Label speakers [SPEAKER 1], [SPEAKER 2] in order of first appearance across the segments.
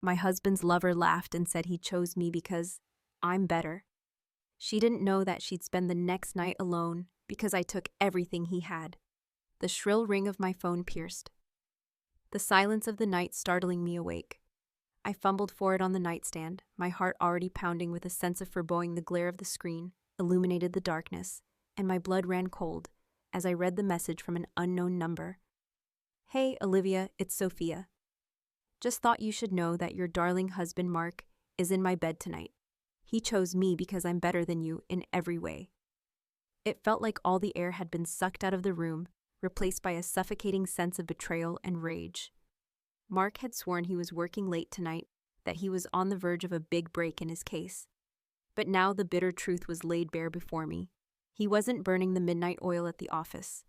[SPEAKER 1] My husband's lover laughed and said he chose me because I'm better. She didn't know that she'd spend the next night alone because I took everything he had. The shrill ring of my phone pierced, the silence of the night startling me awake. I fumbled for it on the nightstand, my heart already pounding with a sense of foreboding. The glare of the screen illuminated the darkness, and my blood ran cold as I read the message from an unknown number. Hey, Olivia, it's Sophia. Just thought you should know that your darling husband Mark is in my bed tonight. He chose me because I'm better than you in every way. It felt like all the air had been sucked out of the room, replaced by a suffocating sense of betrayal and rage. Mark had sworn he was working late tonight, that he was on the verge of a big break in his case. But now the bitter truth was laid bare before me. He wasn't burning the midnight oil at the office.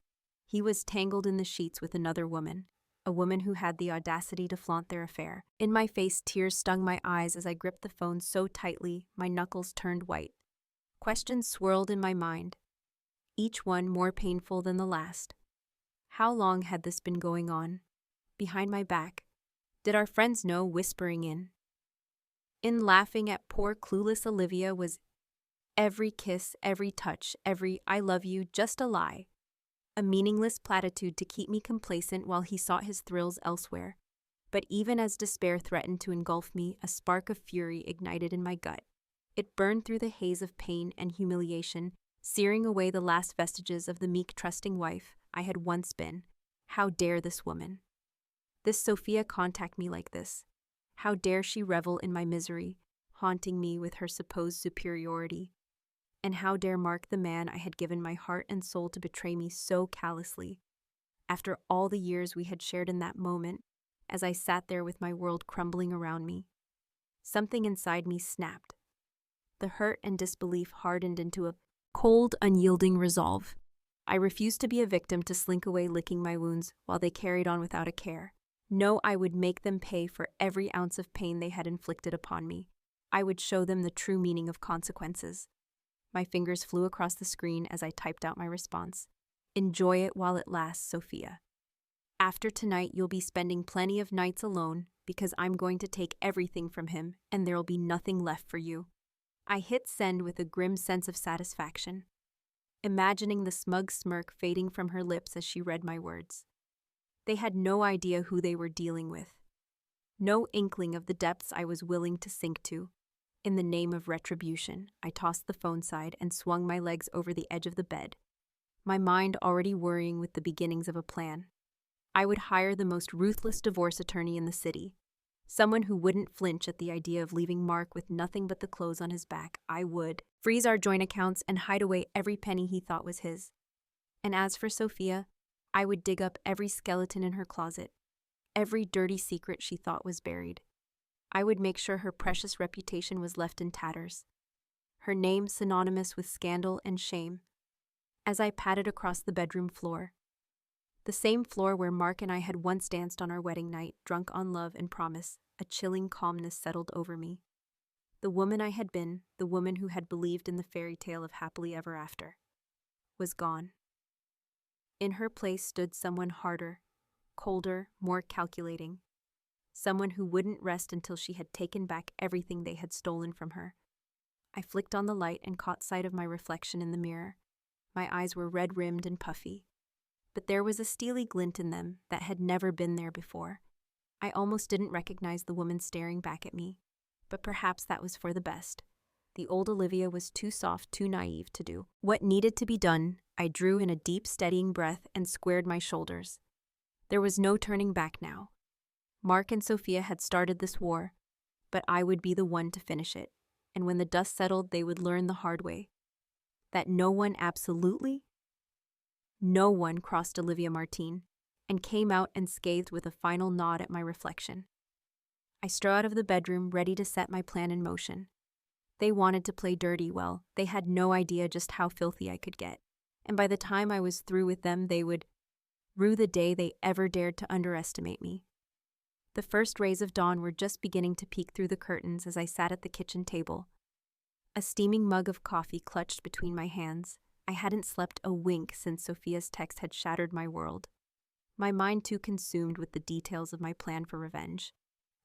[SPEAKER 1] He was tangled in the sheets with another woman, a woman who had the audacity to flaunt their affair. In my face, tears stung my eyes as I gripped the phone so tightly my knuckles turned white. Questions swirled in my mind, each one more painful than the last. How long had this been going on? Behind my back? Did our friends know, whispering in laughing at poor clueless Olivia? Was every kiss, every touch, every I love you just a lie? A meaningless platitude to keep me complacent while he sought his thrills elsewhere. But even as despair threatened to engulf me, a spark of fury ignited in my gut. It burned through the haze of pain and humiliation, searing away the last vestiges of the meek, trusting wife I had once been. How dare this woman, this Sophia, contact me like this? How dare she revel in my misery, haunting me with her supposed superiority? And how dare Mark, the man I had given my heart and soul to, betray me so callously? After all the years we had shared in that moment, as I sat there with my world crumbling around me, something inside me snapped. The hurt and disbelief hardened into a cold, unyielding resolve. I refused to be a victim, to slink away licking my wounds while they carried on without a care. No, I would make them pay for every ounce of pain they had inflicted upon me. I would show them the true meaning of consequences. My fingers flew across the screen as I typed out my response. Enjoy it while it lasts, Sophia. After tonight, you'll be spending plenty of nights alone because I'm going to take everything from him and there'll be nothing left for you. I hit send with a grim sense of satisfaction, imagining the smug smirk fading from her lips as she read my words. They had no idea who they were dealing with. No inkling of the depths I was willing to sink to. In the name of retribution, I tossed the phone side and swung my legs over the edge of the bed, my mind already worrying with the beginnings of a plan. I would hire the most ruthless divorce attorney in the city, someone who wouldn't flinch at the idea of leaving Mark with nothing but the clothes on his back. I would freeze our joint accounts and hide away every penny he thought was his. And as for Sophia, I would dig up every skeleton in her closet, every dirty secret she thought was buried. I would make sure her precious reputation was left in tatters, her name synonymous with scandal and shame. As I padded across the bedroom floor, the same floor where Mark and I had once danced on our wedding night, drunk on love and promise, a chilling calmness settled over me. The woman I had been, the woman who had believed in the fairy tale of happily ever after, was gone. In her place stood someone harder, colder, more calculating. Someone who wouldn't rest until she had taken back everything they had stolen from her. I flicked on the light and caught sight of my reflection in the mirror. My eyes were red-rimmed and puffy, but there was a steely glint in them that had never been there before. I almost didn't recognize the woman staring back at me, but perhaps that was for the best. The old Olivia was too soft, too naive to do what needed to be done. I drew in a deep, steadying breath and squared my shoulders. There was no turning back now. Mark and Sophia had started this war, but I would be the one to finish it, and when the dust settled, they would learn the hard way that no one, absolutely no one, crossed Olivia Martine, and came out unscathed with a final nod at my reflection. I strode out of the bedroom, ready to set my plan in motion. They wanted to play dirty. Well, they had no idea just how filthy I could get, and by the time I was through with them, they would rue the day they ever dared to underestimate me. The first rays of dawn were just beginning to peek through the curtains as I sat at the kitchen table, a steaming mug of coffee clutched between my hands. I hadn't slept a wink since Sophia's text had shattered my world, my mind too consumed with the details of my plan for revenge.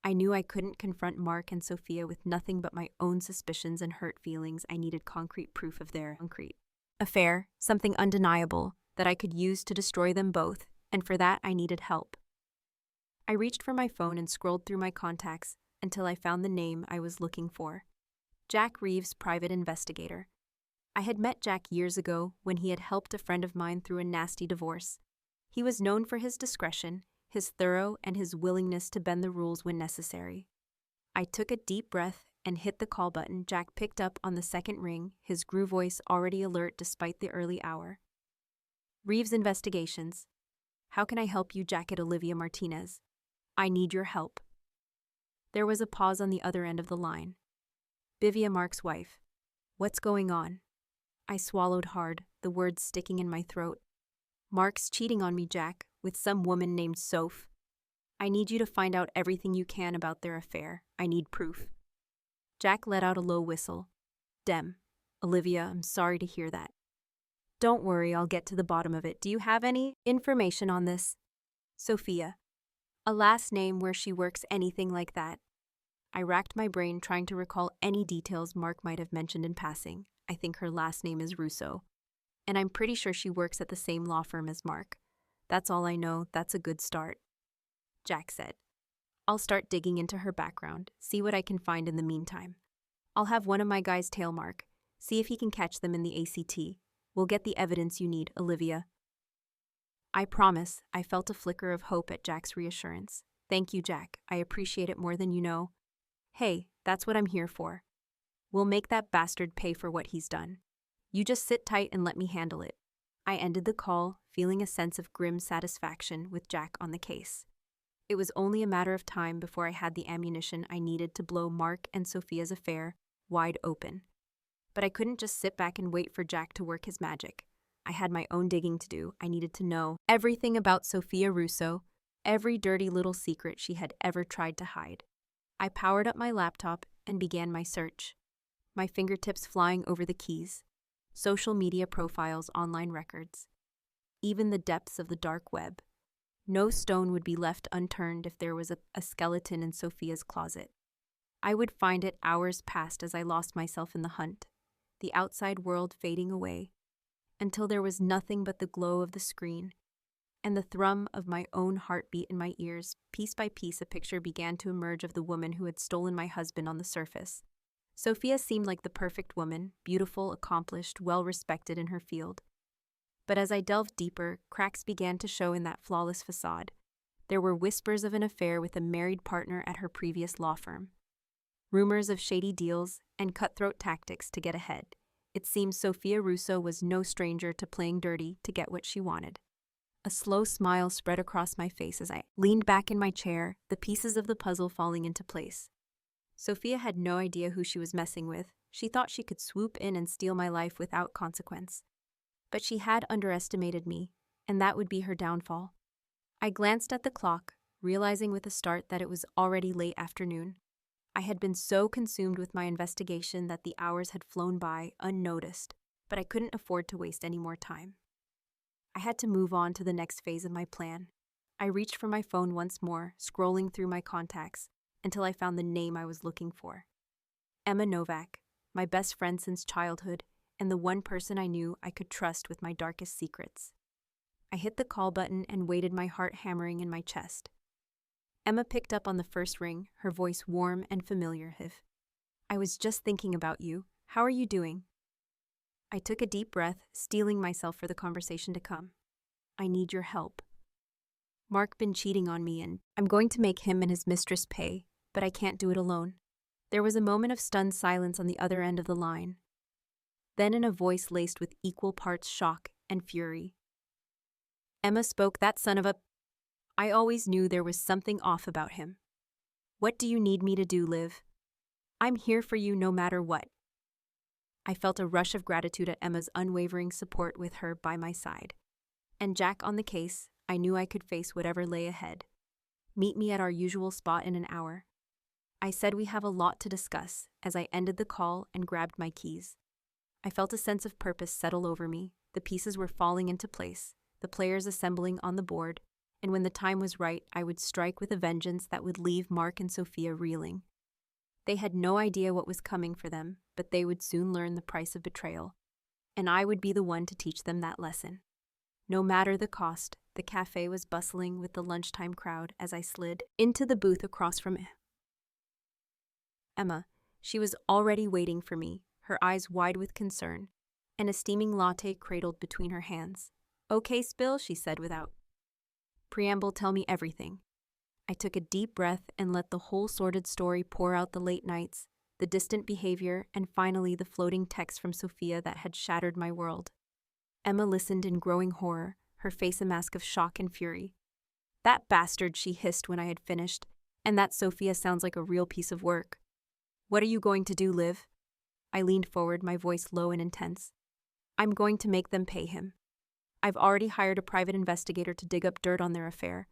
[SPEAKER 1] I knew I couldn't confront Mark and Sophia with nothing but my own suspicions and hurt feelings. I needed concrete proof of their concrete affair, something undeniable that I could use to destroy them both, and for that I needed help. I reached for my phone and scrolled through my contacts until I found the name I was looking for. Jack Reeves, private investigator. I had met Jack years ago when he had helped a friend of mine through a nasty divorce. He was known for his discretion, his thorough, and his willingness to bend the rules when necessary. I took a deep breath and hit the call button. Jack picked up on the second ring, his groove voice already alert despite the early hour. Reeves Investigations. How can I help you, Jack? At Olivia Martinez. I need your help. There was a pause on the other end of the line. Bivia, Mark's wife. What's going on? I swallowed hard, the words sticking in my throat. Mark's cheating on me, Jack, with some woman named Soph. I need you to find out everything you can about their affair. I need proof. Jack let out a low whistle. Dem. Olivia, I'm sorry to hear that. Don't worry, I'll get to the bottom of it. Do you have any information on this? Sophia. A last name where she works, anything like that? I racked my brain trying to recall any details Mark might have mentioned in passing. I think her last name is Russo. And I'm pretty sure she works at the same law firm as Mark. That's all I know. That's a good start. Jack said. I'll start digging into her background, see what I can find in the meantime. I'll have one of my guys tail Mark, see if he can catch them in the ACT. We'll get the evidence you need, Olivia. I promise. I felt a flicker of hope at Jack's reassurance. Thank you, Jack. I appreciate it more than you know. Hey, that's what I'm here for. We'll make that bastard pay for what he's done. You just sit tight and let me handle it. I ended the call, feeling a sense of grim satisfaction with Jack on the case. It was only a matter of time before I had the ammunition I needed to blow Mark and Sophia's affair wide open. But I couldn't just sit back and wait for Jack to work his magic. I had my own digging to do. I needed to know everything about Sophia Russo, every dirty little secret she had ever tried to hide. I powered up my laptop and began my search, my fingertips flying over the keys, social media profiles, online records, even the depths of the dark web. No stone would be left unturned if there was a skeleton in Sophia's closet. I would find it. Hours passed as I lost myself in the hunt, the outside world fading away, until there was nothing but the glow of the screen and the thrum of my own heartbeat in my ears. Piece by piece, a picture began to emerge of the woman who had stolen my husband on the surface. Sophia seemed like the perfect woman, beautiful, accomplished, well-respected in her field. But as I delved deeper, cracks began to show in that flawless facade. There were whispers of an affair with a married partner at her previous law firm, rumors of shady deals and cutthroat tactics to get ahead. It seemed Sophia Russo was no stranger to playing dirty to get what she wanted. A slow smile spread across my face as I leaned back in my chair, the pieces of the puzzle falling into place. Sophia had no idea who she was messing with. She thought she could swoop in and steal my life without consequence. But she had underestimated me, and that would be her downfall. I glanced at the clock, realizing with a start that it was already late afternoon. I had been so consumed with my investigation that the hours had flown by unnoticed, but I couldn't afford to waste any more time. I had to move on to the next phase of my plan. I reached for my phone once more, scrolling through my contacts, until I found the name I was looking for. Emma Novak, my best friend since childhood, and the one person I knew I could trust with my darkest secrets. I hit the call button and waited, my heart hammering in my chest. Emma picked up on the first ring, her voice warm and familiar. I was just thinking about you. How are you doing? I took a deep breath, steeling myself for the conversation to come. I need your help. Mark been cheating on me, and I'm going to make him and his mistress pay, but I can't do it alone. There was a moment of stunned silence on the other end of the line. Then, in a voice laced with equal parts shock and fury, Emma spoke. That son of a... I always knew there was something off about him. What do you need me to do, Liv? I'm here for you no matter what. I felt a rush of gratitude at Emma's unwavering support with her by my side. And Jack on the case, I knew I could face whatever lay ahead. Meet me at our usual spot in an hour. I said we have a lot to discuss as I ended the call and grabbed my keys. I felt a sense of purpose settle over me. The pieces were falling into place, the players assembling on the board, and when the time was right, I would strike with a vengeance that would leave Mark and Sophia reeling. They had no idea what was coming for them, but they would soon learn the price of betrayal, and I would be the one to teach them that lesson. No matter the cost, the cafe was bustling with the lunchtime crowd as I slid into the booth across from Emma. She was already waiting for me, her eyes wide with concern, and a steaming latte cradled between her hands. "Okay, Spill," she said without preamble, "tell me everything." I took a deep breath and let the whole sordid story pour out: the late nights, the distant behavior, and finally the floating text from Sophia that had shattered my world. Emma listened in growing horror, her face a mask of shock and fury. "That bastard," she hissed when I had finished, "and that Sophia sounds like a real piece of work. What are you going to do, Liv?" I leaned forward, my voice low and intense. "I'm going to make them pay him. I've already hired a private investigator to dig up dirt on their affair,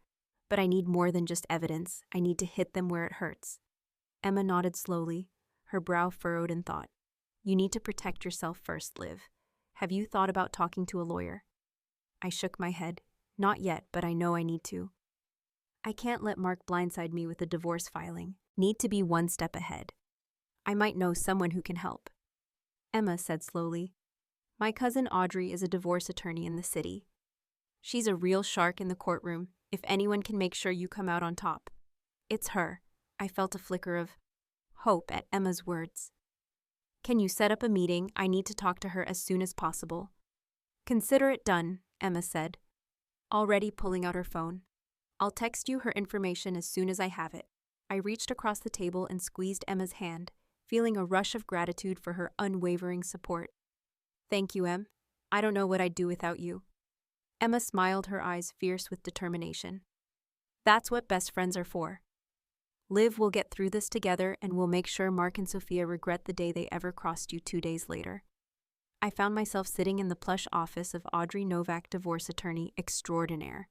[SPEAKER 1] but I need more than just evidence. I need to hit them where it hurts." Emma nodded slowly, her brow furrowed in thought. "You need to protect yourself first, Liv. Have you thought about talking to a lawyer?" I shook my head. "Not yet, but I know I need to. I can't let Mark blindside me with the divorce filing. Need to be one step ahead. I might know someone who can help." Emma said slowly, "My cousin Audrey is a divorce attorney in the city. She's a real shark in the courtroom. If anyone can make sure you come out on top, it's her." I felt a flicker of hope at Emma's words. "Can you set up a meeting? I need to talk to her as soon as possible." "Consider it done," Emma said, already pulling out her phone. "I'll text you her information as soon as I have it." I reached across the table and squeezed Emma's hand, feeling a rush of gratitude for her unwavering support. "Thank you, Em. I don't know what I'd do without you." Emma smiled, her eyes fierce with determination. "That's what best friends are for. Liv, will get through this together, and we'll make sure Mark and Sophia regret the day they ever crossed you 2 days later." I found myself sitting in the plush office of Audrey Novak, divorce attorney extraordinaire.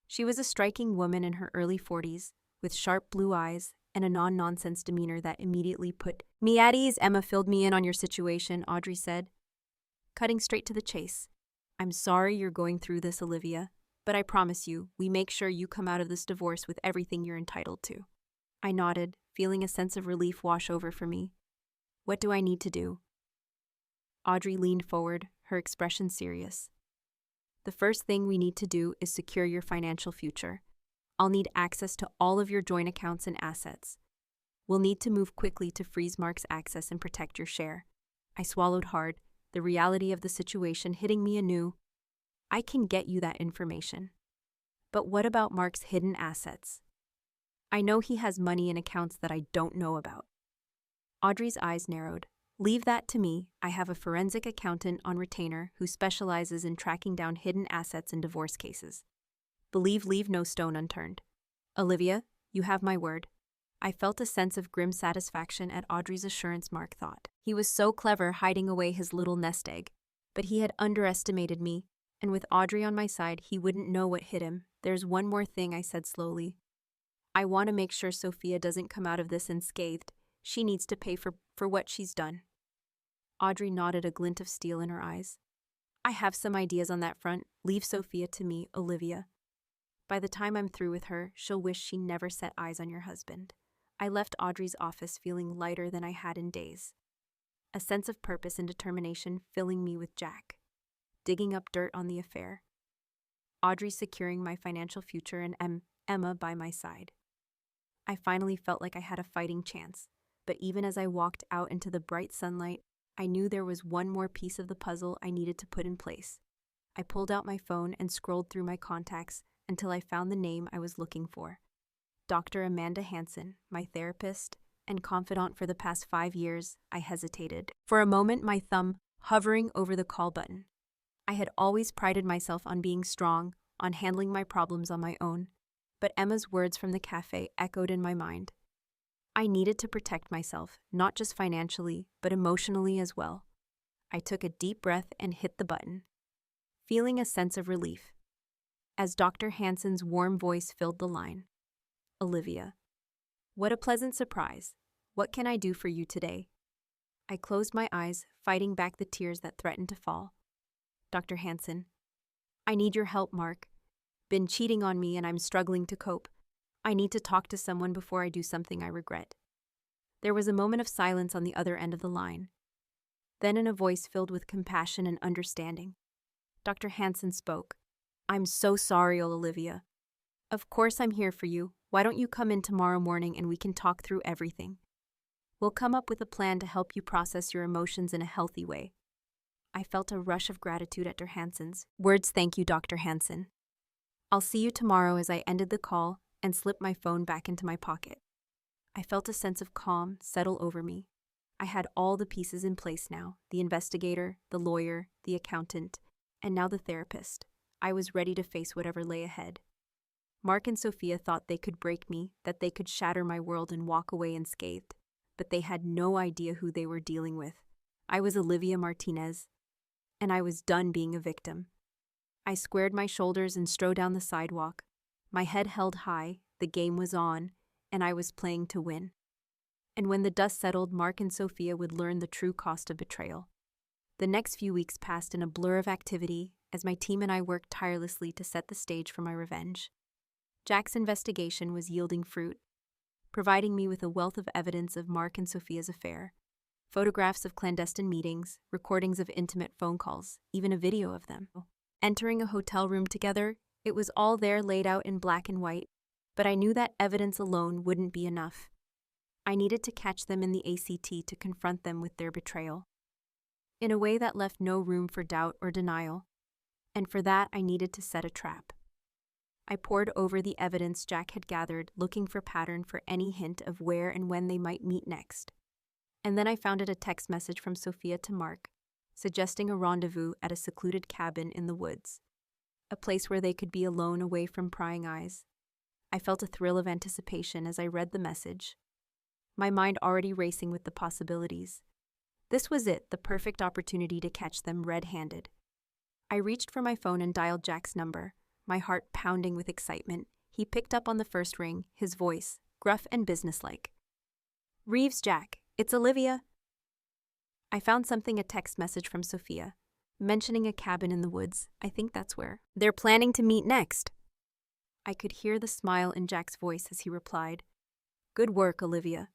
[SPEAKER 1] She was a striking woman in her early 40s, with sharp blue eyes and a non-nonsense demeanor that immediately put me at ease. "Emma filled me in on your situation," Audrey said, cutting straight to the chase. "I'm sorry you're going through this, Olivia, but I promise you, we make sure you come out of this divorce with everything you're entitled to." I nodded, feeling a sense of relief wash over for me. "What do I need to do?" Audrey leaned forward, her expression serious. "The first thing we need to do is secure your financial future. I'll need access to all of your joint accounts and assets. We'll need to move quickly to freeze Mark's access and protect your share." I swallowed hard, the reality of the situation hitting me anew. "I can get you that information. But what about Mark's hidden assets? I know he has money in accounts that I don't know about." Audrey's eyes narrowed. "Leave that to me. I have a forensic accountant on retainer who specializes in tracking down hidden assets in divorce cases. Leave no stone unturned." "Olivia, you have my word." I felt a sense of grim satisfaction at Audrey's assurance. Mark thought he was so clever hiding away his little nest egg, but he had underestimated me, and with Audrey on my side, he wouldn't know what hit him. "There's one more thing," I said slowly. "I want to make sure Sophia doesn't come out of this unscathed. She needs to pay for what she's done." Audrey nodded, a glint of steel in her eyes. "I have some ideas on that front. Leave Sophia to me, Olivia. By the time I'm through with her, she'll wish she never set eyes on your husband." I left Audrey's office feeling lighter than I had in days, a sense of purpose and determination filling me with Jack digging up dirt on the affair, Audrey securing my financial future, and Emma by my side. I finally felt like I had a fighting chance, but even as I walked out into the bright sunlight, I knew there was one more piece of the puzzle I needed to put in place. I pulled out my phone and scrolled through my contacts until I found the name I was looking for. Dr. Amanda Hansen, my therapist and confidant for the past 5 years. I hesitated, for a moment, my thumb hovering over the call button. I had always prided myself on being strong, on handling my problems on my own, but Emma's words from the cafe echoed in my mind. I needed to protect myself, not just financially, but emotionally as well. I took a deep breath and hit the button, feeling a sense of relief, as Dr. Hansen's warm voice filled the line. "Olivia, what a pleasant surprise. What can I do for you today?" I closed my eyes, fighting back the tears that threatened to fall. "Dr. Hansen, I need your help, Mark. been cheating on me and I'm struggling to cope. I need to talk to someone before I do something I regret." There was a moment of silence on the other end of the line. Then, in a voice filled with compassion and understanding, Dr. Hansen spoke. "I'm so sorry, Olivia. Of course I'm here for you. Why don't you come in tomorrow morning and we can talk through everything? We'll come up with a plan to help you process your emotions in a healthy way." I felt a rush of gratitude at Dr. Hansen's words. "Thank you, Dr. Hansen. I'll see you tomorrow." As I ended the call and slipped my phone back into my pocket, I felt a sense of calm settle over me. I had all the pieces in place now: the investigator, the lawyer, the accountant, and now the therapist. I was ready to face whatever lay ahead. Mark and Sophia thought they could break me, that they could shatter my world and walk away unscathed, but they had no idea who they were dealing with. I was Olivia Martinez, and I was done being a victim. I squared my shoulders and strode down the sidewalk. My head held high, the game was on, and I was playing to win. And when the dust settled, Mark and Sophia would learn the true cost of betrayal. The next few weeks passed in a blur of activity as my team and I worked tirelessly to set the stage for my revenge. Jack's investigation was yielding fruit, providing me with a wealth of evidence of Mark and Sophia's affair. Photographs of clandestine meetings, recordings of intimate phone calls, even a video of them. Entering a hotel room together, it was all there laid out in black and white, but I knew that evidence alone wouldn't be enough. I needed to catch them in the ACT to confront them with their betrayal, in a way that left no room for doubt or denial, and for that I needed to set a trap. I pored over the evidence Jack had gathered, looking for pattern for any hint of where and when they might meet next. And then I found a text message from Sophia to Mark, suggesting a rendezvous at a secluded cabin in the woods, a place where they could be alone away from prying eyes. I felt a thrill of anticipation as I read the message, my mind already racing with the possibilities. This was it, the perfect opportunity to catch them red-handed. I reached for my phone and dialed Jack's number, my heart pounding with excitement. He picked up on the first ring, his voice gruff and businesslike. "Reeves, Jack, it's Olivia." I found a text message from Sophia, mentioning a cabin in the woods. I think that's where they're planning to meet next. I could hear the smile in Jack's voice as he replied, "Good work, Olivia.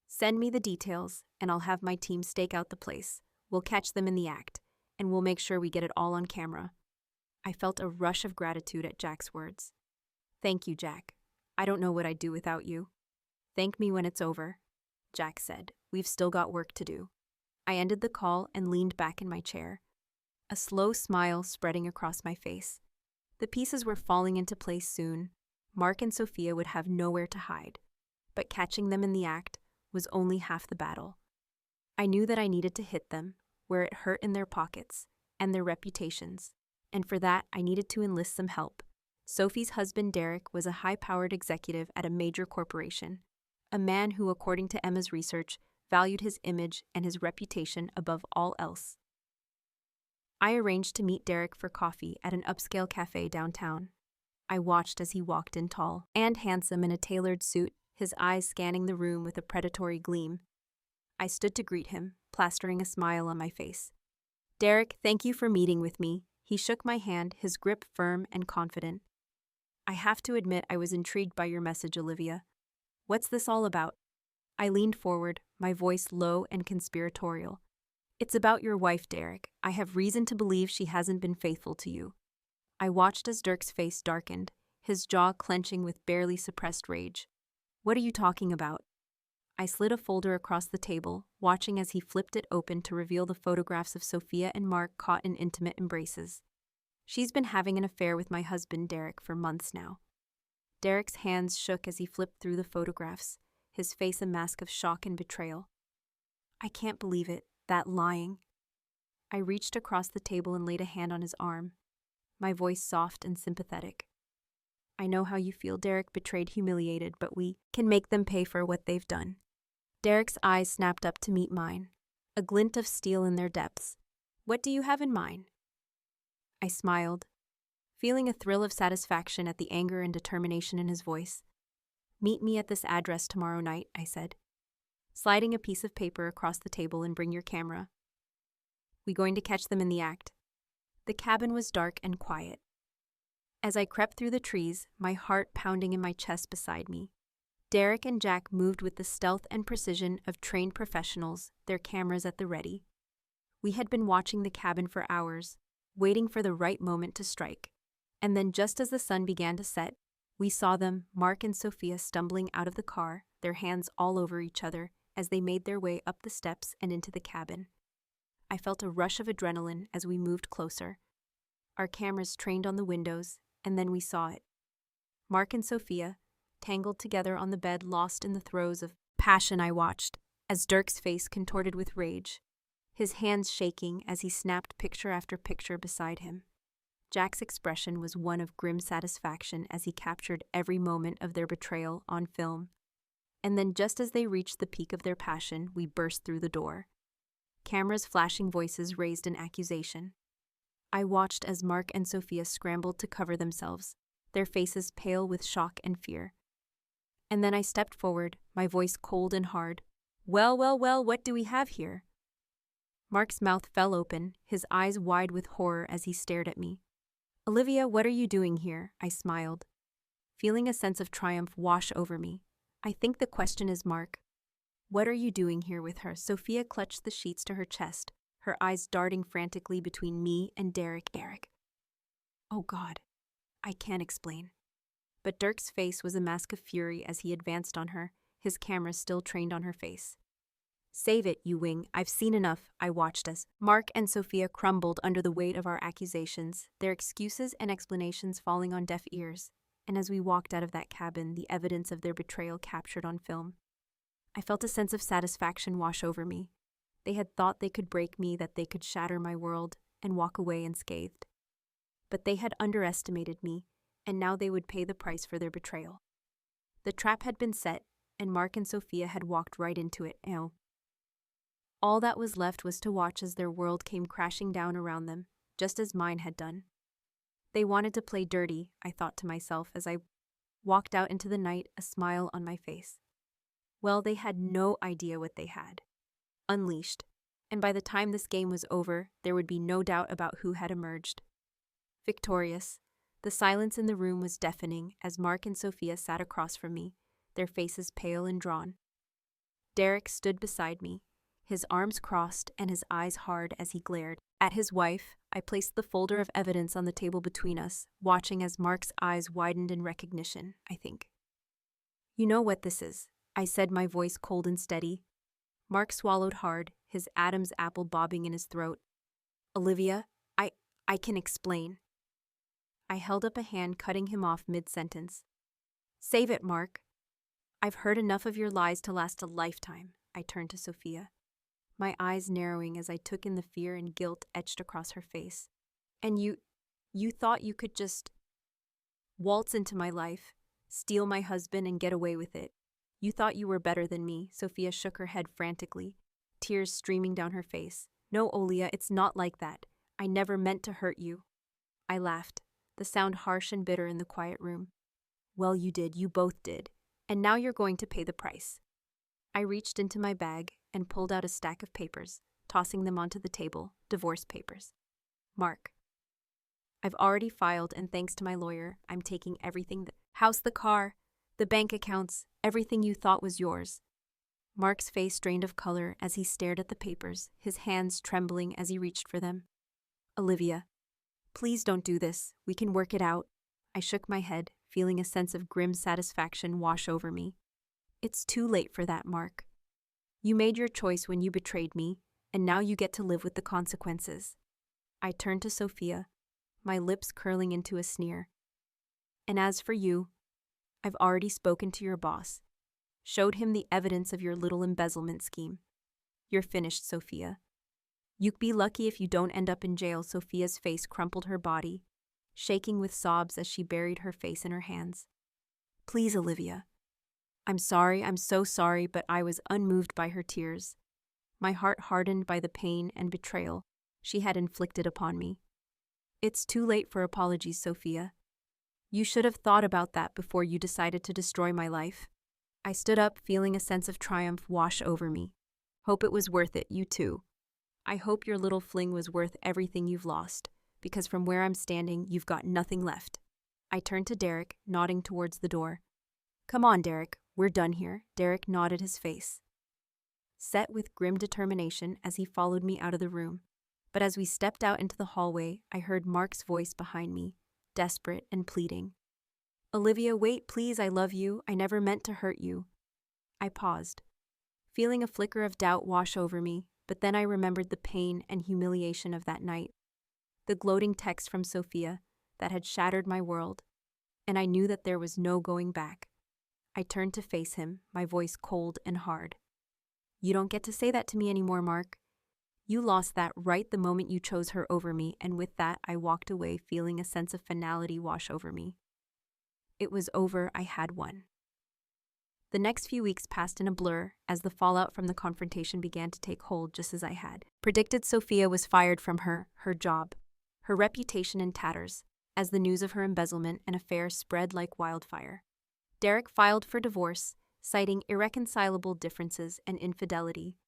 [SPEAKER 1] Send me the details, and I'll have my team stake out the place. We'll catch them in the act, and we'll make sure we get it all on camera." I felt a rush of gratitude at Jack's words. "Thank you, Jack. I don't know what I'd do without you." "Thank me when it's over," Jack said. "We've still got work to do." I ended the call and leaned back in my chair, a slow smile spreading across my face. The pieces were falling into place soon. Mark and Sophia would have nowhere to hide, but catching them in the act was only half the battle. I knew that I needed to hit them where it hurt, in their pockets and their reputations, and for that I needed to enlist some help. Sophie's husband Derek was a high-powered executive at a major corporation, a man who, according to Emma's research, valued his image and his reputation above all else. I arranged to meet Derek for coffee at an upscale cafe downtown. I watched as he walked in, tall and handsome in a tailored suit, his eyes scanning the room with a predatory gleam. I stood to greet him, plastering a smile on my face. "Derek, thank you for meeting with me." He shook my hand, his grip firm and confident. "I have to admit I was intrigued by your message, Olivia. What's this all about?" I leaned forward, my voice low and conspiratorial. "It's about your wife, Derek. I have reason to believe she hasn't been faithful to you." I watched as Dirk's face darkened, his jaw clenching with barely suppressed rage. "What are you talking about?" I slid a folder across the table, watching as he flipped it open to reveal the photographs of Sophia and Mark caught in intimate embraces. "She's been having an affair with my husband, Derek, for months now." Derek's hands shook as he flipped through the photographs, his face a mask of shock and betrayal. "I can't believe it, that lying." I reached across the table and laid a hand on his arm, my voice soft and sympathetic. "I know how you feel, Derek, betrayed, humiliated, but we can make them pay for what they've done." Derek's eyes snapped up to meet mine, a glint of steel in their depths. "What do you have in mind?" I smiled, feeling a thrill of satisfaction at the anger and determination in his voice. "Meet me at this address tomorrow night," I said, sliding a piece of paper across the table, "and bring your camera. We're going to catch them in the act." The cabin was dark and quiet. As I crept through the trees, my heart pounding in my chest beside me, Derek and Jack moved with the stealth and precision of trained professionals, their cameras at the ready. We had been watching the cabin for hours, waiting for the right moment to strike. And then just as the sun began to set, we saw them, Mark and Sophia, stumbling out of the car, their hands all over each other, as they made their way up the steps and into the cabin. I felt a rush of adrenaline as we moved closer. Our cameras trained on the windows, and then we saw it. Mark and Sophia, tangled together on the bed, lost in the throes of passion. I watched as Dirk's face contorted with rage, his hands shaking as he snapped picture after picture beside him. Jack's expression was one of grim satisfaction as he captured every moment of their betrayal on film. And then just as they reached the peak of their passion, we burst through the door. Cameras' flashing voices raised an accusation. I watched as Mark and Sophia scrambled to cover themselves, their faces pale with shock and fear. And then I stepped forward, my voice cold and hard. Well, what do we have here? Mark's mouth fell open, his eyes wide with horror as he stared at me. Olivia, what are you doing here? I smiled, feeling a sense of triumph wash over me. I think the question is, Mark, what are you doing here with her? Sophia clutched the sheets to her chest, her eyes darting frantically between me and Derek. Oh God, I can't explain. But Dirk's face was a mask of fury as he advanced on her, his camera still trained on her face. Save it, you wing. I've seen enough. I watched as Mark and Sophia crumbled under the weight of our accusations, their excuses and explanations falling on deaf ears. And as we walked out of that cabin, the evidence of their betrayal captured on film, I felt a sense of satisfaction wash over me. They had thought they could break me, that they could shatter my world and walk away unscathed. But they had underestimated me, and now they would pay the price for their betrayal. The trap had been set, and Mark and Sophia had walked right into it. All that was left was to watch as their world came crashing down around them, just as mine had done. They wanted to play dirty, I thought to myself as I walked out into the night, a smile on my face. Well, they had no idea what they had unleashed, and by the time this game was over, there would be no doubt about who had emerged victorious. The silence in the room was deafening as Mark and Sophia sat across from me, their faces pale and drawn. Derek stood beside me, his arms crossed and his eyes hard as he glared at his wife. I placed the folder of evidence on the table between us, watching as Mark's eyes widened in recognition, I think. You know what this is, I said, my voice cold and steady. Mark swallowed hard, his Adam's apple bobbing in his throat. Olivia, I can explain. I held up a hand, cutting him off mid-sentence. Save it, Mark. I've heard enough of your lies to last a lifetime. I turned to Sophia, my eyes narrowing as I took in the fear and guilt etched across her face. And you thought you could just waltz into my life, steal my husband and get away with it. You thought you were better than me. Sophia shook her head frantically, tears streaming down her face. No, Olia, it's not like that. I never meant to hurt you. I laughed, the sound harsh and bitter in the quiet room. Well, you did, you both did, and now you're going to pay the price. I reached into my bag and pulled out a stack of papers, tossing them onto the table, divorce papers. Mark, I've already filed, and thanks to my lawyer, I'm taking everything, the house, the car, the bank accounts, everything you thought was yours. Mark's face drained of color as he stared at the papers, his hands trembling as he reached for them. Olivia, please don't do this. We can work it out. I shook my head, feeling a sense of grim satisfaction wash over me. It's too late for that, Mark. You made your choice when you betrayed me, and now you get to live with the consequences. I turned to Sophia, my lips curling into a sneer. And as for you, I've already spoken to your boss, showed him the evidence of your little embezzlement scheme. You're finished, Sophia. You'd be lucky if you don't end up in jail. Sophia's face crumpled, her body shaking with sobs as she buried her face in her hands. Please, Olivia. I'm sorry, I'm so sorry, but I was unmoved by her tears. My heart hardened by the pain and betrayal she had inflicted upon me. It's too late for apologies, Sophia. You should have thought about that before you decided to destroy my life. I stood up, feeling a sense of triumph wash over me. Hope it was worth it, you too. I hope your little fling was worth everything you've lost, because from where I'm standing, you've got nothing left. I turned to Derek, nodding towards the door. "Come on, Derek, we're done here." Derek nodded, his face set with grim determination as he followed me out of the room. But as we stepped out into the hallway, I heard Mark's voice behind me, desperate and pleading. "Olivia, wait, please, I love you. I never meant to hurt you." I paused, feeling a flicker of doubt wash over me, but then I remembered the pain and humiliation of that night, the gloating text from Sophia that had shattered my world, and I knew that there was no going back. I turned to face him, my voice cold and hard. "You don't get to say that to me anymore, Mark. You lost that right the moment you chose her over me," and with that I walked away, feeling a sense of finality wash over me. It was over, I had won. The next few weeks passed in a blur as the fallout from the confrontation began to take hold, just as I had predicted. Sophia was fired from her job, her reputation in tatters, as the news of her embezzlement and affair spread like wildfire. Derek filed for divorce, citing irreconcilable differences and infidelity.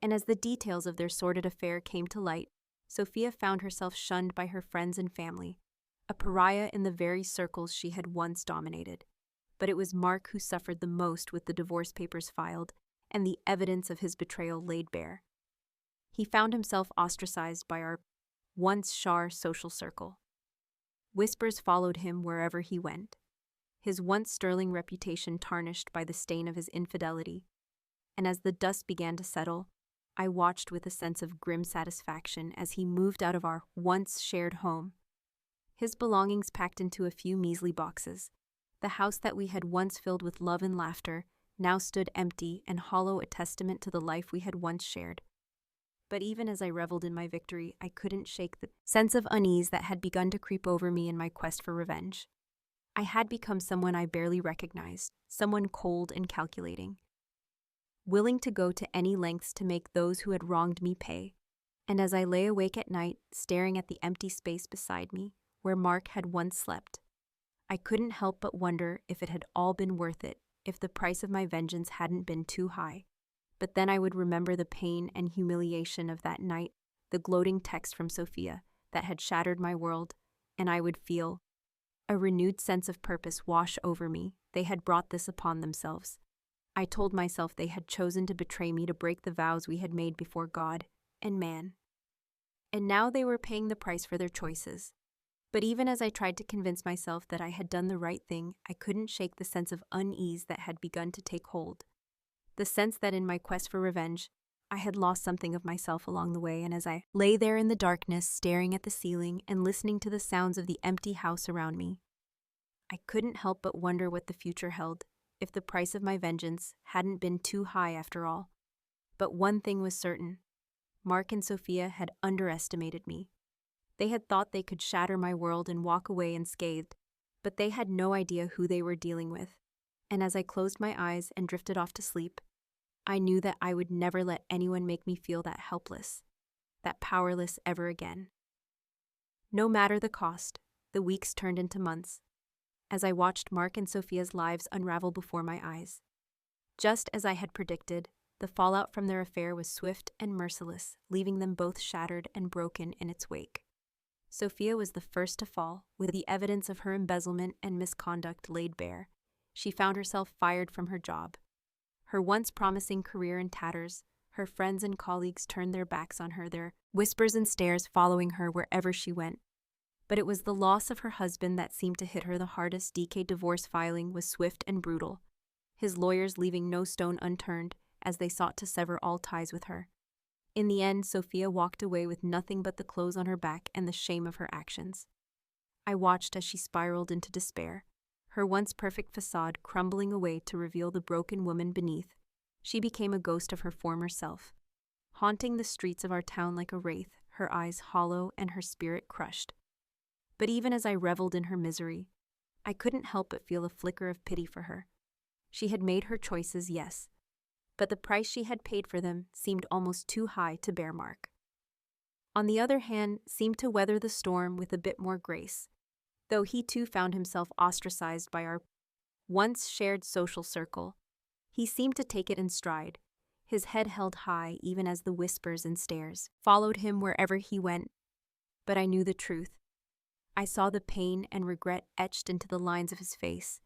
[SPEAKER 1] And as the details of their sordid affair came to light, Sophia found herself shunned by her friends and family, a pariah in the very circles she had once dominated. But it was Mark who suffered the most with the divorce papers filed and the evidence of his betrayal laid bare. He found himself ostracized by our once Shar social circle. Whispers followed him wherever he went, his once sterling reputation tarnished by the stain of his infidelity. And as the dust began to settle, I watched with a sense of grim satisfaction as he moved out of our once shared home, his belongings packed into a few measly boxes. The house that we had once filled with love and laughter now stood empty and hollow, a testament to the life we had once shared. But even as I reveled in my victory, I couldn't shake the sense of unease that had begun to creep over me in my quest for revenge. I had become someone I barely recognized, someone cold and calculating, willing to go to any lengths to make those who had wronged me pay. And as I lay awake at night, staring at the empty space beside me, where Mark had once slept, I couldn't help but wonder if it had all been worth it, if the price of my vengeance hadn't been too high. But then I would remember the pain and humiliation of that night, the gloating text from Sophia that had shattered my world, and I would feel a renewed sense of purpose wash over me. They had brought this upon themselves. I told myself they had chosen to betray me, to break the vows we had made before God and man. And now they were paying the price for their choices. But even as I tried to convince myself that I had done the right thing, I couldn't shake the sense of unease that had begun to take hold. The sense that in my quest for revenge, I had lost something of myself along the way. And as I lay there in the darkness, staring at the ceiling and listening to the sounds of the empty house around me, I couldn't help but wonder what the future held, if the price of my vengeance hadn't been too high after all. But one thing was certain: Mark and Sophia had underestimated me. They had thought they could shatter my world and walk away unscathed, but they had no idea who they were dealing with. And as I closed my eyes and drifted off to sleep, I knew that I would never let anyone make me feel that helpless, that powerless ever again. No matter the cost, the weeks turned into months, as I watched Mark and Sophia's lives unravel before my eyes. Just as I had predicted, the fallout from their affair was swift and merciless, leaving them both shattered and broken in its wake. Sophia was the first to fall, with the evidence of her embezzlement and misconduct laid bare. She found herself fired from her job. Her once promising career in tatters, her friends and colleagues turned their backs on her, their whispers and stares following her wherever she went. But it was the loss of her husband that seemed to hit her the hardest. DK divorce filing was swift and brutal, his lawyers leaving no stone unturned as they sought to sever all ties with her. In the end, Sophia walked away with nothing but the clothes on her back and the shame of her actions. I watched as she spiraled into despair, her once perfect facade crumbling away to reveal the broken woman beneath. She became a ghost of her former self, haunting the streets of our town like a wraith, her eyes hollow and her spirit crushed. But even as I reveled in her misery, I couldn't help but feel a flicker of pity for her. She had made her choices, yes, but the price she had paid for them seemed almost too high to bear. Mark, on the other hand, seemed to weather the storm with a bit more grace, though he too found himself ostracized by our once shared social circle. He seemed to take it in stride, his head held high even as the whispers and stares followed him wherever he went. But I knew the truth. I saw the pain and regret etched into the lines of his face,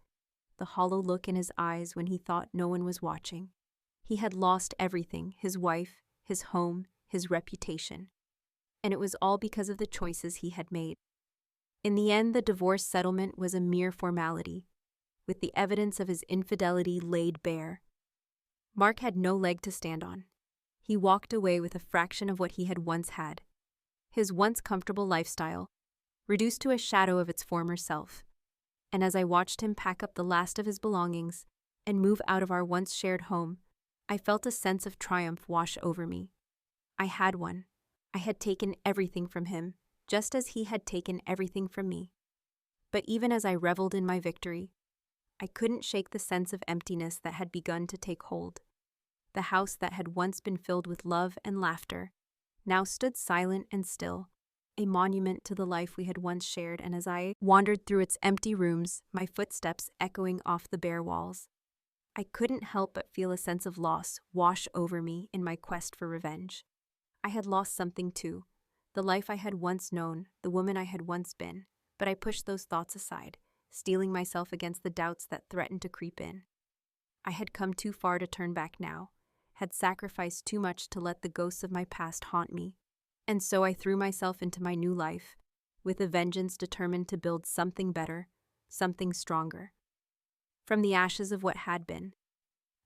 [SPEAKER 1] the hollow look in his eyes when he thought no one was watching. He had lost everything: his wife, his home, his reputation. And it was all because of the choices he had made. In the end, the divorce settlement was a mere formality, with the evidence of his infidelity laid bare. Mark had no leg to stand on. He walked away with a fraction of what he had once had. His once comfortable lifestyle, reduced to a shadow of its former self. And as I watched him pack up the last of his belongings and move out of our once shared home, I felt a sense of triumph wash over me. I had won. I had taken everything from him, just as he had taken everything from me. But even as I reveled in my victory, I couldn't shake the sense of emptiness that had begun to take hold. The house that had once been filled with love and laughter now stood silent and still, a monument to the life we had once shared, and as I wandered through its empty rooms, my footsteps echoing off the bare walls, I couldn't help but feel a sense of loss wash over me in my quest for revenge. I had lost something too, the life I had once known, the woman I had once been, but I pushed those thoughts aside, steeling myself against the doubts that threatened to creep in. I had come too far to turn back now, had sacrificed too much to let the ghosts of my past haunt me, and so I threw myself into my new life, with a vengeance determined to build something better, something stronger. From the ashes of what had been,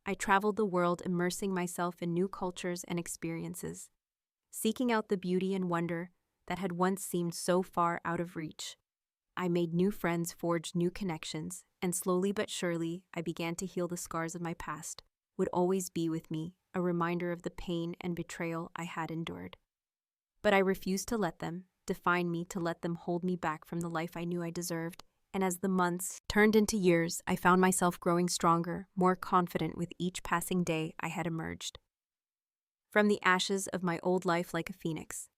[SPEAKER 1] I traveled the world, immersing myself in new cultures and experiences, seeking out the beauty and wonder that had once seemed so far out of reach. I made new friends, forged new connections, and slowly but surely I began to heal the scars of my past, would always be with me, a reminder of the pain and betrayal I had endured. But I refused to let them define me, to let them hold me back from the life I knew I deserved, and as the months turned into years, I found myself growing stronger, more confident with each passing day I had emerged. From the ashes of my old life like a phoenix,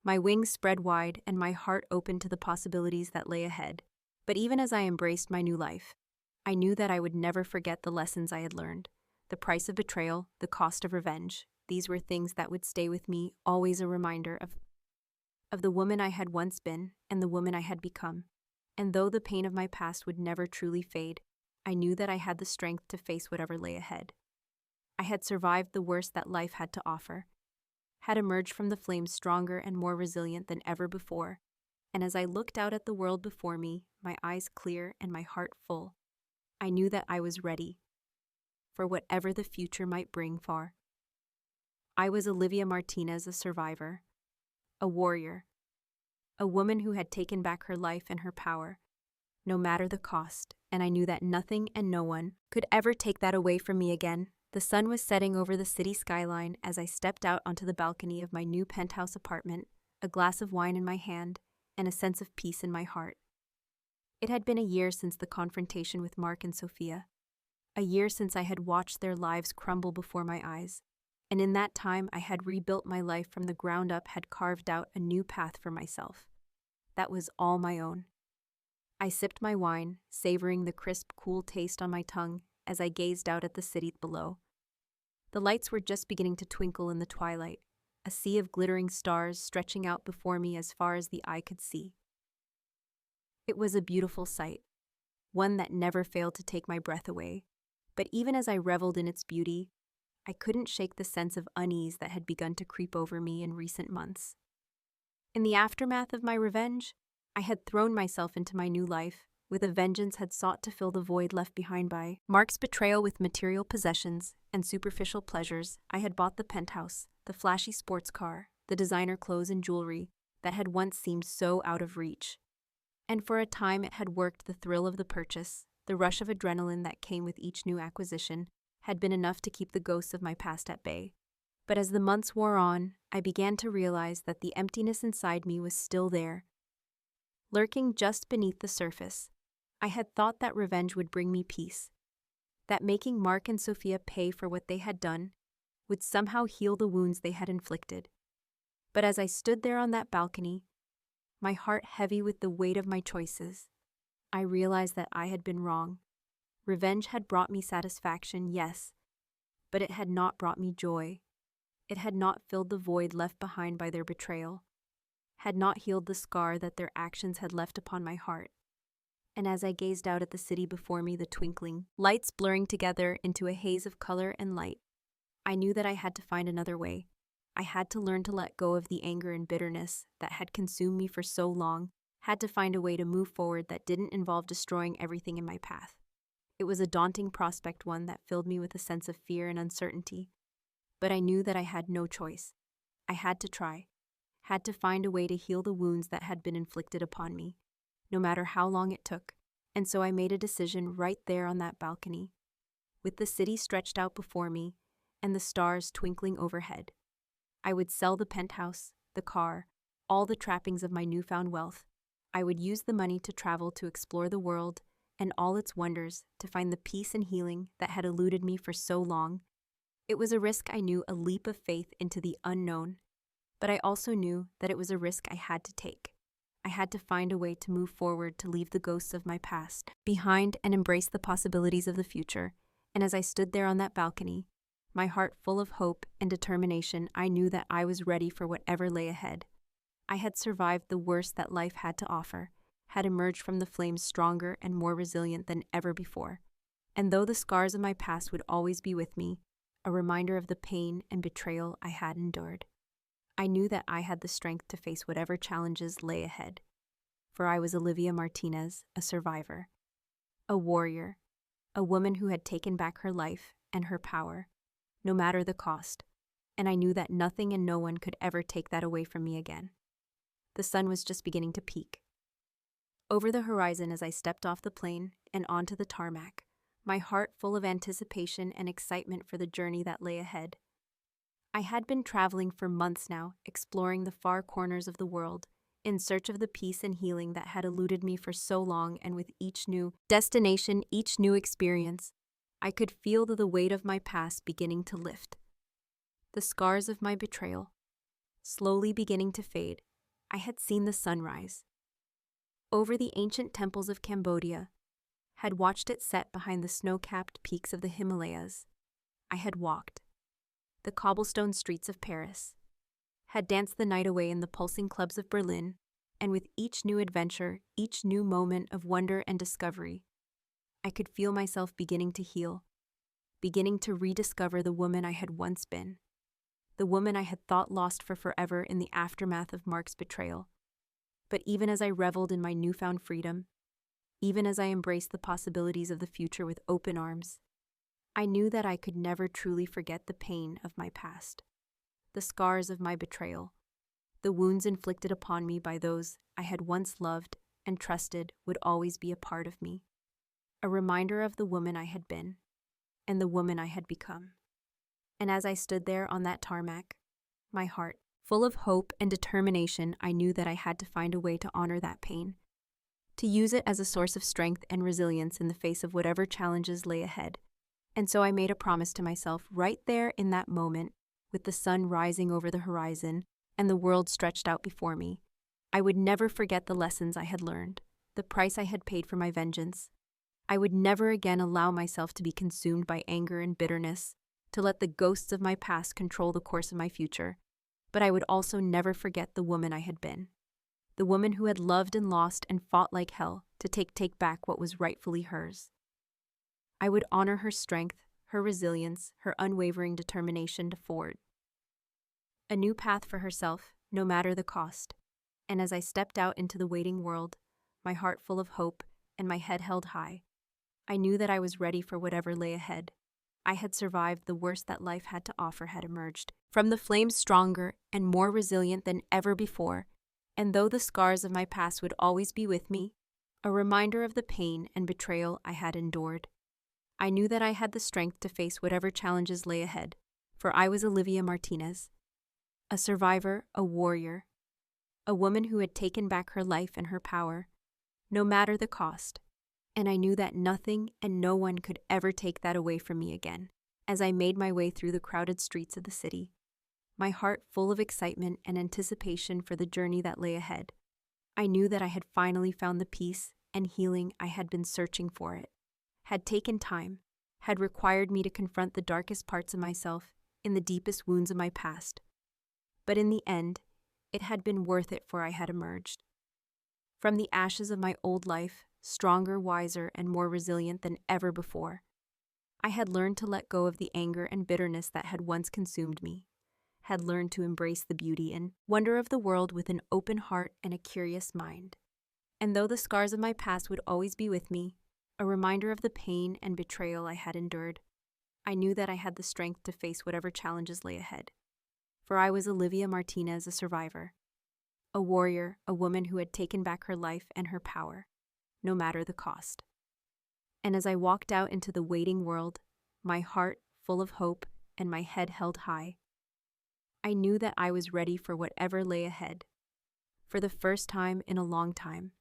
[SPEAKER 1] my wings spread wide and my heart opened to the possibilities that lay ahead. But even as I embraced my new life, I knew that I would never forget the lessons I had learned. The price of betrayal, the cost of revenge. These were things that would stay with me, always a reminder of the woman I had once been and the woman I had become. And though the pain of my past would never truly fade, I knew that I had the strength to face whatever lay ahead. I had survived the worst that life had to offer, had emerged from the flames stronger and more resilient than ever before, and as I looked out at the world before me, my eyes clear and my heart full, I knew that I was ready for whatever the future might bring for. I was Olivia Martinez, a survivor, a warrior, a woman who had taken back her life and her power, no matter the cost, and I knew that nothing and no one could ever take that away from me again. The sun was setting over the city skyline as I stepped out onto the balcony of my new penthouse apartment, a glass of wine in my hand, and a sense of peace in my heart. It had been a year since the confrontation with Mark and Sophia, a year since I had watched their lives crumble before my eyes, and in that time I had rebuilt my life from the ground up, had carved out a new path for myself. That was all my own. I sipped my wine, savoring the crisp, cool taste on my tongue as I gazed out at the city below. The lights were just beginning to twinkle in the twilight, a sea of glittering stars stretching out before me as far as the eye could see. It was a beautiful sight, one that never failed to take my breath away, but even as I reveled in its beauty, I couldn't shake the sense of unease that had begun to creep over me in recent months. In the aftermath of my revenge, I had thrown myself into my new life, with a vengeance had sought to fill the void left behind by Mark's betrayal. With material possessions and superficial pleasures, I had bought the penthouse, the flashy sports car, the designer clothes and jewelry that had once seemed so out of reach. And for a time it had worked. The thrill of the purchase, the rush of adrenaline that came with each new acquisition, had been enough to keep the ghosts of my past at bay. But as the months wore on, I began to realize that the emptiness inside me was still there, lurking just beneath the surface. I had thought that revenge would bring me peace, that making Mark and Sophia pay for what they had done would somehow heal the wounds they had inflicted. But as I stood there on that balcony, my heart heavy with the weight of my choices, I realized that I had been wrong. Revenge had brought me satisfaction, yes, but it had not brought me joy. It had not filled the void left behind by their betrayal. had not healed the scar that their actions had left upon my heart. And as I gazed out at the city before me, the twinkling lights blurring together into a haze of color and light, I knew that I had to find another way. I had to learn to let go of the anger and bitterness that had consumed me for so long, had to find a way to move forward that didn't involve destroying everything in my path. It was a daunting prospect, one that filled me with a sense of fear and uncertainty. But I knew that I had no choice. I had to try, had to find a way to heal the wounds that had been inflicted upon me, no matter how long it took. And so I made a decision right there on that balcony, with the city stretched out before me and the stars twinkling overhead. I would sell the penthouse, the car, all the trappings of my newfound wealth. I would use the money to travel to explore the world and all its wonders, to find the peace and healing that had eluded me for so long. It was a risk, I knew, a leap of faith into the unknown, but I also knew that it was a risk I had to take. I had to find a way to move forward, to leave the ghosts of my past behind and embrace the possibilities of the future. And as I stood there on that balcony, my heart full of hope and determination, I knew that I was ready for whatever lay ahead. I had survived the worst that life had to offer, had emerged from the flames stronger and more resilient than ever before. And though the scars of my past would always be with me, a reminder of the pain and betrayal I had endured, I knew that I had the strength to face whatever challenges lay ahead. For I was Olivia Martinez, a survivor, a warrior, a woman who had taken back her life and her power, no matter the cost, and I knew that nothing and no one could ever take that away from me again. The sun was just beginning to peak over the horizon as I stepped off the plane and onto the tarmac, my heart full of anticipation and excitement for the journey that lay ahead. I had been traveling for months now, exploring the far corners of the world, in search of the peace and healing that had eluded me for so long, and with each new destination, each new experience, I could feel the weight of my past beginning to lift. The scars of my betrayal, slowly beginning to fade. I had seen the sunrise over the ancient temples of Cambodia, had watched it set behind the snow-capped peaks of the Himalayas. I had walked the cobblestone streets of Paris, had danced the night away in the pulsing clubs of Berlin, and with each new adventure, each new moment of wonder and discovery, I could feel myself beginning to heal, beginning to rediscover the woman I had once been, the woman I had thought lost for forever in the aftermath of Mark's betrayal. But even as I reveled in my newfound freedom, even as I embraced the possibilities of the future with open arms, I knew that I could never truly forget the pain of my past, the scars of my betrayal, the wounds inflicted upon me by those I had once loved and trusted would always be a part of me, a reminder of the woman I had been and the woman I had become. And as I stood there on that tarmac, my heart full of hope and determination, I knew that I had to find a way to honor that pain, to use it as a source of strength and resilience in the face of whatever challenges lay ahead. And so I made a promise to myself right there in that moment, with the sun rising over the horizon and the world stretched out before me. I would never forget the lessons I had learned, the price I had paid for my vengeance. I would never again allow myself to be consumed by anger and bitterness, to let the ghosts of my past control the course of my future. But I would also never forget the woman I had been, the woman who had loved and lost and fought like hell to take back what was rightfully hers. I would honor her strength, her resilience, her unwavering determination to forge a new path for herself, no matter the cost. And as I stepped out into the waiting world, my heart full of hope and my head held high, I knew that I was ready for whatever lay ahead. I had survived the worst that life had to offer, had emerged from the flames stronger and more resilient than ever before, and though the scars of my past would always be with me, a reminder of the pain and betrayal I had endured, I knew that I had the strength to face whatever challenges lay ahead, for I was Olivia Martinez, a survivor, a warrior, a woman who had taken back her life and her power, no matter the cost. And I knew that nothing and no one could ever take that away from me again. As I made my way through the crowded streets of the city, my heart full of excitement and anticipation for the journey that lay ahead, I knew that I had finally found the peace and healing I had been searching for. It had taken time, had required me to confront the darkest parts of myself, in the deepest wounds of my past. But in the end, It had been worth it, for I had emerged from the ashes of my old life, stronger, wiser, and more resilient than ever before. I had learned to let go of the anger and bitterness that had once consumed me, had learned to embrace the beauty and wonder of the world with an open heart and a curious mind. And though the scars of my past would always be with me, a reminder of the pain and betrayal I had endured, I knew that I had the strength to face whatever challenges lay ahead. For I was Olivia Martinez, a survivor, a warrior, a woman who had taken back her life and her power, no matter the cost. And as I walked out into the waiting world, my heart full of hope and my head held high, I knew that I was ready for whatever lay ahead. For the first time in a long time,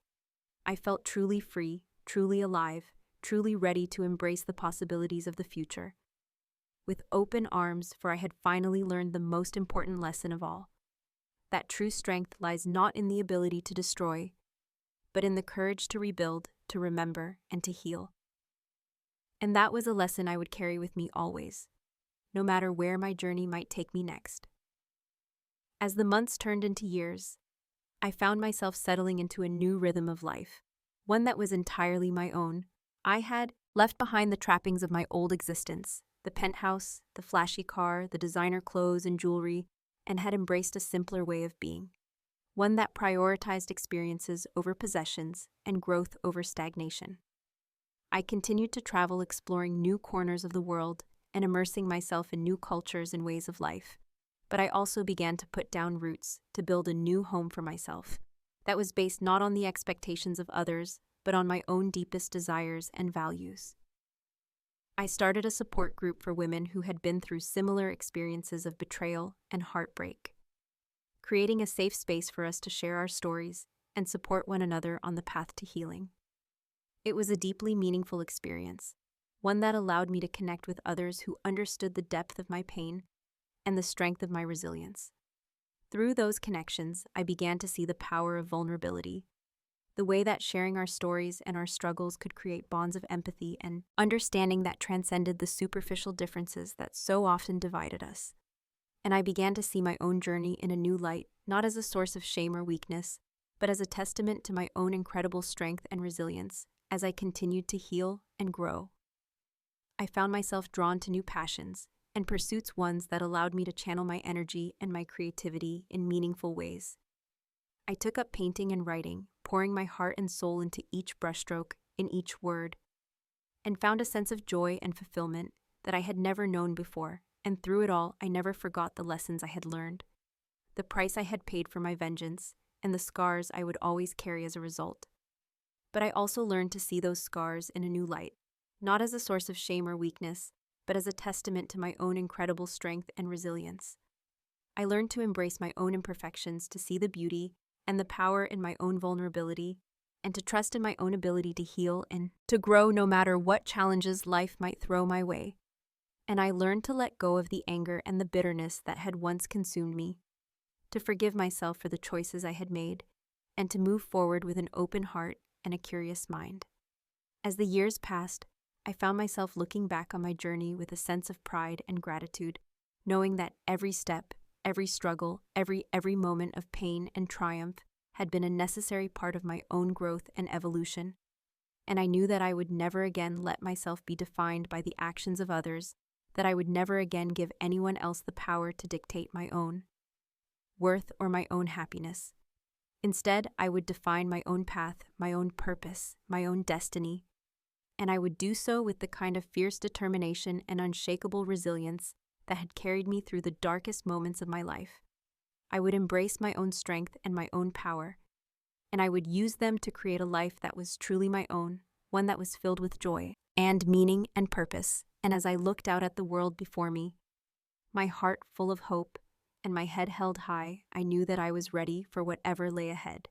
[SPEAKER 1] I felt truly free, truly alive, truly ready to embrace the possibilities of the future. With open arms, for I had finally learned the most important lesson of all, that true strength lies not in the ability to destroy, but in the courage to rebuild, to remember, and to heal. And that was a lesson I would carry with me always, no matter where my journey might take me next. As the months turned into years, I found myself settling into a new rhythm of life, one that was entirely my own. I had left behind the trappings of my old existence, the penthouse, the flashy car, the designer clothes and jewelry, and had embraced a simpler way of being, one that prioritized experiences over possessions and growth over stagnation. I continued to travel, exploring new corners of the world and immersing myself in new cultures and ways of life. But I also began to put down roots to build a new home for myself that was based not on the expectations of others, but on my own deepest desires and values. I started a support group for women who had been through similar experiences of betrayal and heartbreak, creating a safe space for us to share our stories and support one another on the path to healing. It was a deeply meaningful experience, one that allowed me to connect with others who understood the depth of my pain and the strength of my resilience. Through those connections, I began to see the power of vulnerability, the way that sharing our stories and our struggles could create bonds of empathy and understanding that transcended the superficial differences that so often divided us. And I began to see my own journey in a new light, not as a source of shame or weakness, but as a testament to my own incredible strength and resilience as I continued to heal and grow. I found myself drawn to new passions and pursuits, ones that allowed me to channel my energy and my creativity in meaningful ways. I took up painting and writing, pouring my heart and soul into each brushstroke, in each word, and found a sense of joy and fulfillment that I had never known before, and through it all, I never forgot the lessons I had learned, the price I had paid for my vengeance, and the scars I would always carry as a result. But I also learned to see those scars in a new light, not as a source of shame or weakness, but as a testament to my own incredible strength and resilience. I learned to embrace my own imperfections, to see the beauty and the power in my own vulnerability, and to trust in my own ability to heal and to grow no matter what challenges life might throw my way. And I learned to let go of the anger and the bitterness that had once consumed me, to forgive myself for the choices I had made, and to move forward with an open heart and a curious mind. As the years passed, I found myself looking back on my journey with a sense of pride and gratitude, knowing that every step, every struggle, every moment of pain and triumph had been a necessary part of my own growth and evolution. And I knew that I would never again let myself be defined by the actions of others, that I would never again give anyone else the power to dictate my own worth or my own happiness. Instead, I would define my own path, my own purpose, my own destiny, and I would do so with the kind of fierce determination and unshakable resilience that had carried me through the darkest moments of my life. I would embrace my own strength and my own power, and I would use them to create a life that was truly my own, one that was filled with joy and meaning and purpose. And as I looked out at the world before me, my heart full of hope and my head held high, I knew that I was ready for whatever lay ahead.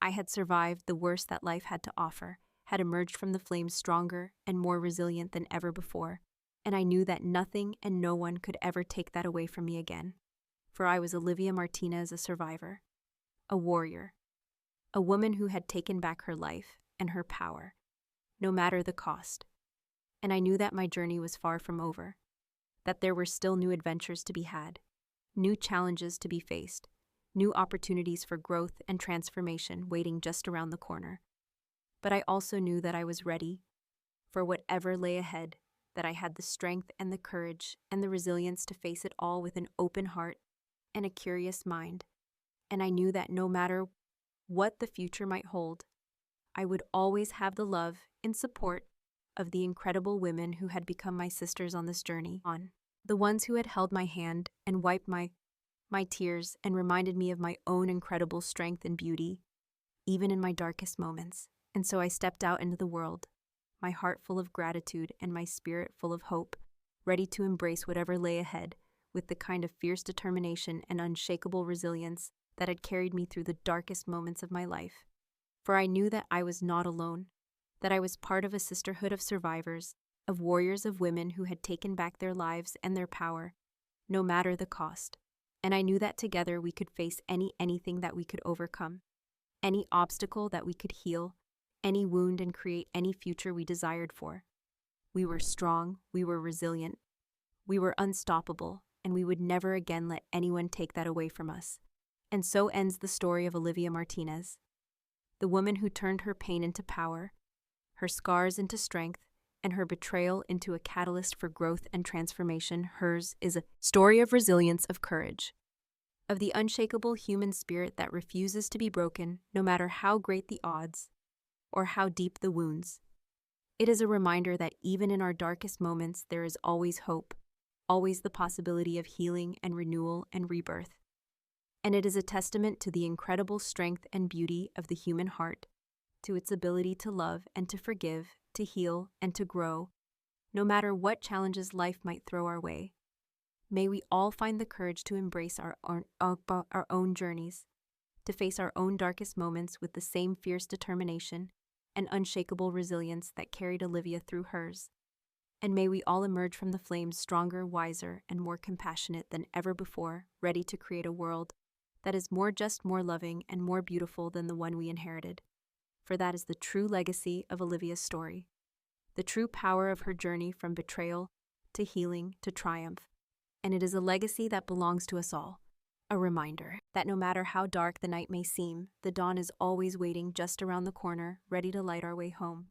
[SPEAKER 1] I had survived the worst that life had to offer, had emerged from the flames stronger and more resilient than ever before, and I knew that nothing and no one could ever take that away from me again. For I was Olivia Martinez, a survivor, a warrior, a woman who had taken back her life and her power, no matter the cost. And I knew that my journey was far from over, that there were still new adventures to be had, new challenges to be faced, new opportunities for growth and transformation waiting just around the corner. But I also knew that I was ready for whatever lay ahead, that I had the strength and the courage and the resilience to face it all with an open heart and a curious mind. And I knew that no matter what the future might hold, I would always have the love and support of the incredible women who had become my sisters on this journey. The ones who had held my hand and wiped my tears and reminded me of my own incredible strength and beauty, even in my darkest moments. And so I stepped out into the world, my heart full of gratitude and my spirit full of hope, ready to embrace whatever lay ahead with the kind of fierce determination and unshakable resilience that had carried me through the darkest moments of my life. For I knew that I was not alone, that I was part of a sisterhood of survivors, of warriors of women who had taken back their lives and their power, no matter the cost. And I knew that together we could face anything that we could overcome, any obstacle that we could heal, any wound and create any future we desired for. We were strong, we were resilient, we were unstoppable, and we would never again let anyone take that away from us. And so ends the story of Olivia Martinez, the woman who turned her pain into power, her scars into strength, and her betrayal into a catalyst for growth and transformation. Hers is a story of resilience, of courage, of the unshakable human spirit that refuses to be broken, no matter how great the odds or how deep the wounds. It is a reminder that even in our darkest moments, there is always hope, always the possibility of healing and renewal and rebirth. And it is a testament to the incredible strength and beauty of the human heart, to its ability to love and to forgive, to heal and to grow, no matter what challenges life might throw our way. May we all find the courage to embrace our own journeys, to face our own darkest moments with the same fierce determination and unshakable resilience that carried Olivia through hers. And may we all emerge from the flames stronger, wiser, and more compassionate than ever before, ready to create a world that is more just, more loving, and more beautiful than the one we inherited. For that is the true legacy of Olivia's story, the true power of her journey from betrayal to healing to triumph. And it is a legacy that belongs to us all, a reminder that no matter how dark the night may seem, the dawn is always waiting just around the corner, ready to light our way home.